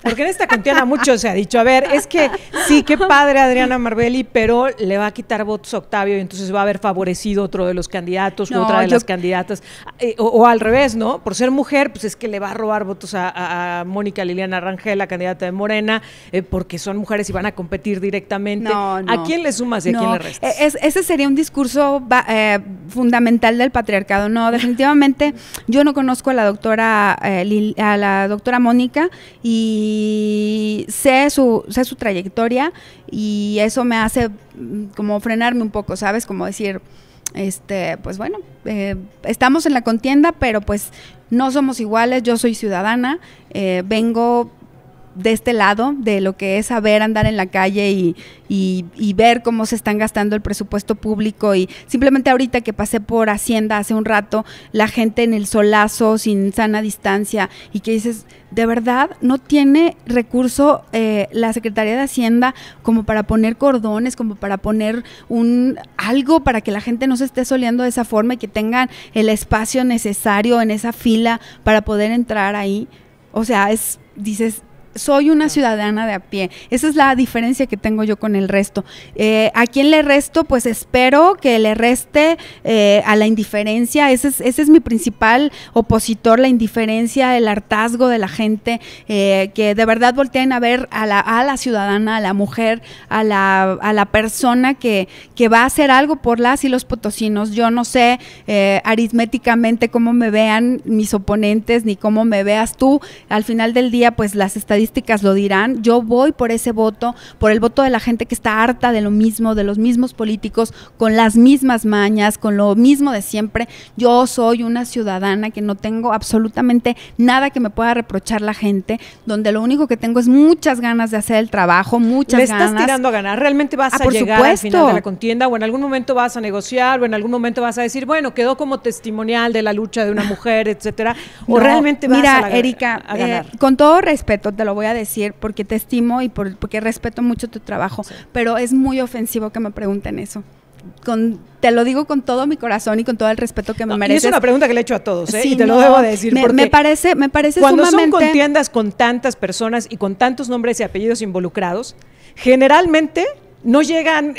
Porque en esta contienda mucho se ha dicho, a ver, es que sí, qué padre Adriana Marbelli, pero le va a quitar votos a Octavio y entonces va a haber favorecido otro de los candidatos u otra de las candidatas, o al revés, ¿no? Por ser mujer, pues es que le va a robar votos a Mónica Liliana Rangel, la candidata de Morena, porque son mujeres y van a competir directamente. No. ¿A quién le sumas y a quién le restas? Ese sería un discurso fundamental del patriarcado. No, definitivamente yo no conozco a la doctora Mónica, y sé su trayectoria, y eso me hace como frenarme un poco, ¿sabes? Como decir, pues bueno, estamos en la contienda, pero pues no somos iguales. Yo soy ciudadana, vengo de este lado, de lo que es saber andar en la calle y ver cómo se están gastando el presupuesto público, y simplemente ahorita que pasé por Hacienda hace un rato, la gente en el solazo, sin sana distancia, y que dices, de verdad, no tiene recurso la Secretaría de Hacienda como para poner cordones, como para poner algo para que la gente no se esté soleando de esa forma y que tengan el espacio necesario en esa fila para poder entrar ahí. O sea, dices, soy una ciudadana de a pie. Esa es la diferencia que tengo yo con el resto. ¿A quién le resto? Pues espero que le reste a la indiferencia. Ese es mi principal opositor, la indiferencia, el hartazgo de la gente, que de verdad volteen a ver a la ciudadana, a la mujer, a la persona que va a hacer algo por las y los potosinos. Yo no sé aritméticamente cómo me vean mis oponentes, ni cómo me veas tú. Al final del día, pues las estadísticas lo dirán. Yo voy por ese voto, por el voto de la gente que está harta de lo mismo, de los mismos políticos, con las mismas mañas, con lo mismo de siempre. Yo soy una ciudadana que no tengo absolutamente nada que me pueda reprochar la gente, donde lo único que tengo es muchas ganas de hacer el trabajo, muchas ganas. ¿Le estás tirando a ganar? ¿Realmente vas a llegar al final de la contienda, o en algún momento vas a negociar, o en algún momento vas a decir, bueno, quedó como testimonial de la lucha de una mujer, etcétera? ¿O realmente vas a Erika, ganar? Con todo respeto te lo voy a decir, porque te estimo y porque respeto mucho tu trabajo, sí, pero es muy ofensivo que me pregunten eso. Te lo digo con todo mi corazón y con todo el respeto que me mereces. Y es una pregunta que le he hecho a todos, sí, y te lo debo decir. Me parece cuando sumamente... son contiendas con tantas personas y con tantos nombres y apellidos involucrados, generalmente no llegan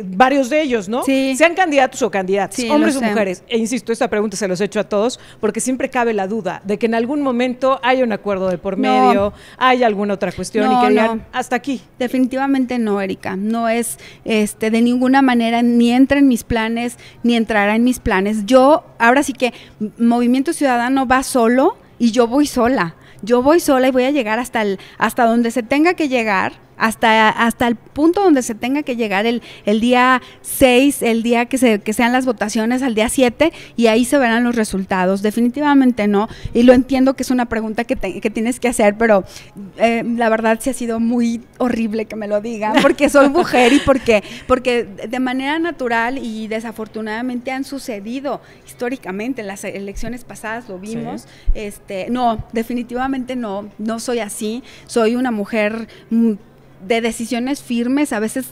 varios de ellos, ¿no? Sí. Sean candidatos o candidatas, sí, hombres o mujeres. E insisto, esta pregunta se los he hecho a todos, porque siempre cabe la duda de que en algún momento haya un acuerdo de por medio, haya alguna otra cuestión, y que digan, hasta aquí. Definitivamente no, Erika. No es de ninguna manera, ni entra en mis planes, ni entrará en mis planes. Yo, ahora sí que Movimiento Ciudadano va solo y yo voy sola. Yo voy sola y voy a llegar hasta donde se tenga que llegar, hasta el punto donde se tenga que llegar el día 6, el día que sean las votaciones, al día 7, y ahí se verán los resultados. Definitivamente no, y lo entiendo que es una pregunta que tienes que hacer, pero la verdad sí ha sido muy horrible que me lo digan, porque soy mujer y porque de manera natural y desafortunadamente han sucedido históricamente. En las elecciones pasadas lo vimos. Sí. No, definitivamente no soy así. Soy una mujer de decisiones firmes, a veces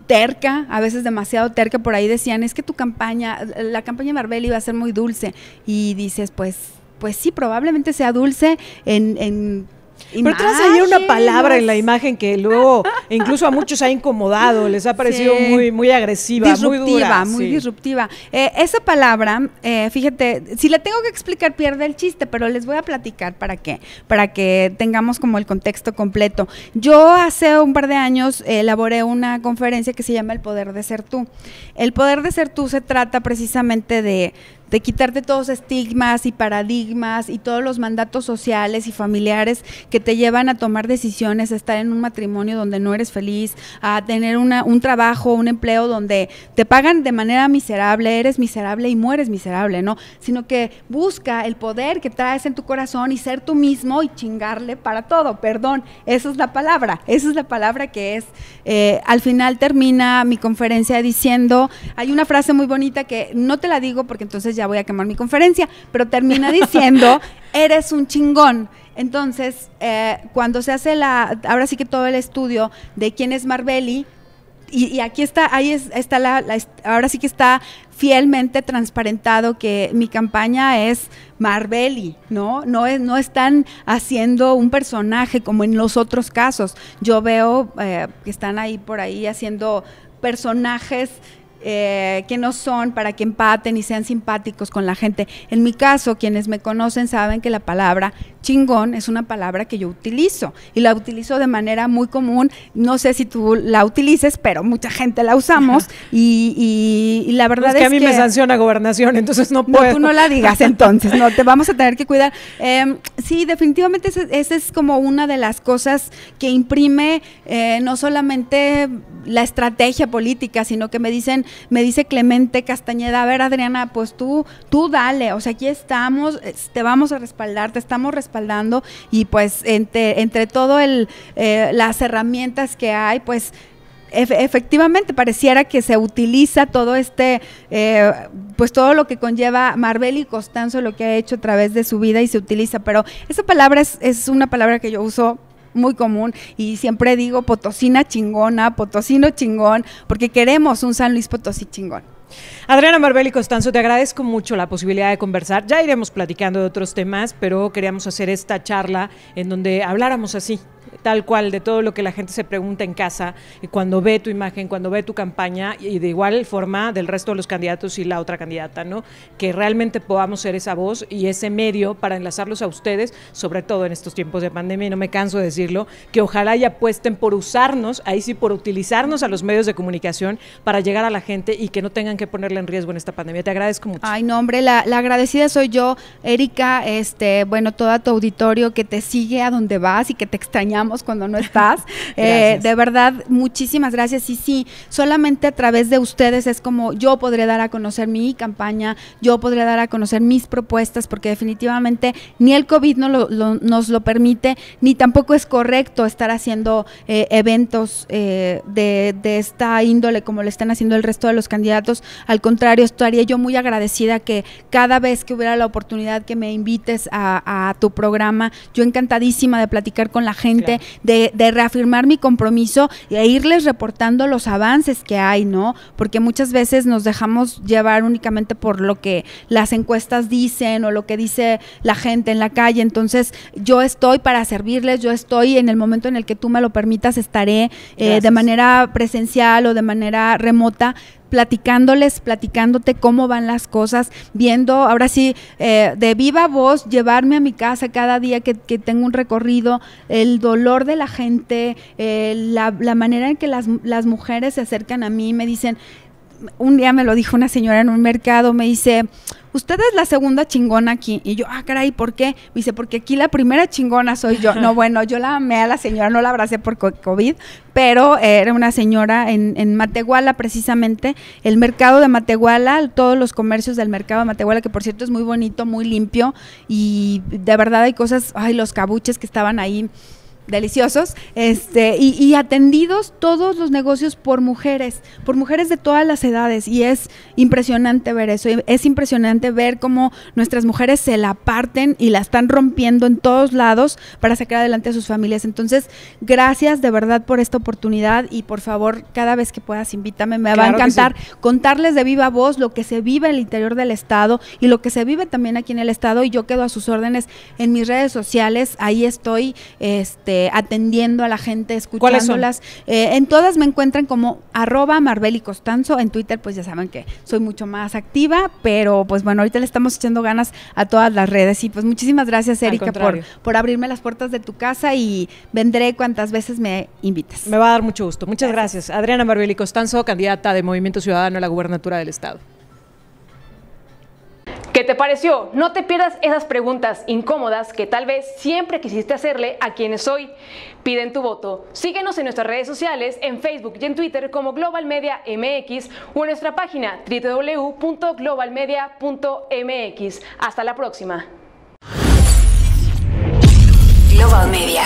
terca, a veces demasiado terca. Por ahí decían, es que la campaña de Marbelli iba a ser muy dulce, y dices, pues pues sí, probablemente sea dulce en pero traes ahí una palabra en la imagen que luego incluso a muchos ha incomodado, les ha parecido muy agresiva, disruptiva, muy dura. Muy disruptiva. Esa palabra, fíjate, si la tengo que explicar pierde el chiste, pero les voy a platicar para que tengamos como el contexto completo. Yo hace un par de años elaboré una conferencia que se llama El Poder de Ser Tú. El Poder de Ser Tú se trata precisamente de quitarte todos estigmas y paradigmas y todos los mandatos sociales y familiares que te llevan a tomar decisiones, a estar en un matrimonio donde no eres feliz, a tener un trabajo, un empleo donde te pagan de manera miserable, eres miserable y mueres miserable, ¿no? Sino que busca el poder que traes en tu corazón y ser tú mismo y chingarle para todo, perdón, esa es la palabra que es, al final termina mi conferencia diciendo, hay una frase muy bonita que no te la digo porque entonces ya voy a quemar mi conferencia, pero termina diciendo, eres un chingón. Entonces, cuando se hace ahora sí que todo el estudio de quién es Marbeli, y aquí está, ahora sí que está fielmente transparentado que mi campaña es Marbeli, ¿no? No están haciendo un personaje como en los otros casos. Yo veo que están ahí por ahí haciendo personajes que no son para que empaten y sean simpáticos con la gente. En mi caso, quienes me conocen saben que la palabra chingón es una palabra que yo utilizo y la utilizo de manera muy común. No sé si tú la utilices, pero mucha gente la usamos y la verdad es que a mí me sanciona Gobernación, entonces no puedo. No, tú no la digas entonces, no, te vamos a tener que cuidar. Sí, definitivamente esa es como una de las cosas que imprime no solamente la estrategia política, sino que me dice Clemente Castañeda, a ver, Adriana, pues tú dale, o sea, aquí estamos, te vamos a respaldar, te estamos respaldando y pues entre todo las herramientas que hay, pues efectivamente pareciera que se utiliza todo pues todo lo que conlleva Marbeli Costanzo, lo que ha hecho a través de su vida y se utiliza, pero esa palabra es una palabra que yo uso muy común y siempre digo potosina chingona, potosino chingón, porque queremos un San Luis Potosí chingón. Adriana Marbeli Costanzo, te agradezco mucho la posibilidad de conversar. Ya iremos platicando de otros temas, pero queríamos hacer esta charla en donde habláramos así, tal cual, de todo lo que la gente se pregunta en casa cuando ve tu imagen, cuando ve tu campaña y de igual forma del resto de los candidatos y la otra candidata, ¿no? Que realmente podamos ser esa voz y ese medio para enlazarlos a ustedes, sobre todo en estos tiempos de pandemia, y no me canso de decirlo, que ojalá y apuesten por usarnos, ahí sí, por utilizarnos a los medios de comunicación para llegar a la gente y que no tengan que ponerla en riesgo en esta pandemia. Te agradezco mucho. Ay, no, hombre, la agradecida soy yo, Erika, bueno, todo tu auditorio que te sigue a donde vas y que te extrañamos cuando no estás. De verdad, muchísimas gracias. Y sí, solamente a través de ustedes es como yo podré dar a conocer mi campaña, yo podré dar a conocer mis propuestas, porque definitivamente ni el COVID nos lo permite, ni tampoco es correcto estar haciendo eventos de esta índole como lo están haciendo el resto de los candidatos. Al contrario, estaría yo muy agradecida que cada vez que hubiera la oportunidad que me invites a tu programa, yo encantadísima de platicar con la gente, claro, de reafirmar mi compromiso e irles reportando los avances que hay, ¿no? Porque muchas veces nos dejamos llevar únicamente por lo que las encuestas dicen o lo que dice la gente en la calle. Entonces, yo estoy para servirles, yo estoy en el momento en el que tú me lo permitas, estaré de manera presencial o de manera remota, platicándote cómo van las cosas, viendo, ahora sí, de viva voz, llevarme a mi casa cada día que tengo un recorrido, el dolor de la gente, la manera en que las mujeres se acercan a mí, me dicen, un día me lo dijo una señora en un mercado, me dice, usted es la segunda chingona aquí, y yo, caray, ¿por qué? Me dice, porque aquí la primera chingona soy yo. No, bueno, yo la amé a la señora, no la abracé por COVID, pero era una señora en Matehuala, precisamente, el mercado de Matehuala, todos los comercios del mercado de Matehuala, que por cierto es muy bonito, muy limpio, y de verdad hay cosas, los cabuches que estaban ahí, deliciosos, y atendidos todos los negocios por mujeres de todas las edades, y es impresionante ver eso, es impresionante ver cómo nuestras mujeres se la parten y la están rompiendo en todos lados para sacar adelante a sus familias. Entonces, gracias de verdad por esta oportunidad, y por favor, cada vez que puedas, invítame, me va a encantar contarles de viva voz lo que se vive en el interior del estado y lo que se vive también aquí en el estado, y yo quedo a sus órdenes en mis redes sociales, ahí estoy atendiendo a la gente, escuchándolas. En todas me encuentran como @Marbeli Costanzo, en Twitter pues ya saben que soy mucho más activa, pero pues bueno, ahorita le estamos echando ganas a todas las redes, y pues muchísimas gracias, Erika, por abrirme las puertas de tu casa, y vendré cuantas veces me invites. Me va a dar mucho gusto. Muchas gracias. Adriana Marbeli Costanzo, candidata de Movimiento Ciudadano a la gubernatura del estado. ¿Qué te pareció? No te pierdas esas preguntas incómodas que tal vez siempre quisiste hacerle a quienes hoy piden tu voto. Síguenos en nuestras redes sociales, en Facebook y en Twitter como Global Media MX, o en nuestra página www.globalmedia.mx. Hasta la próxima. Global Media.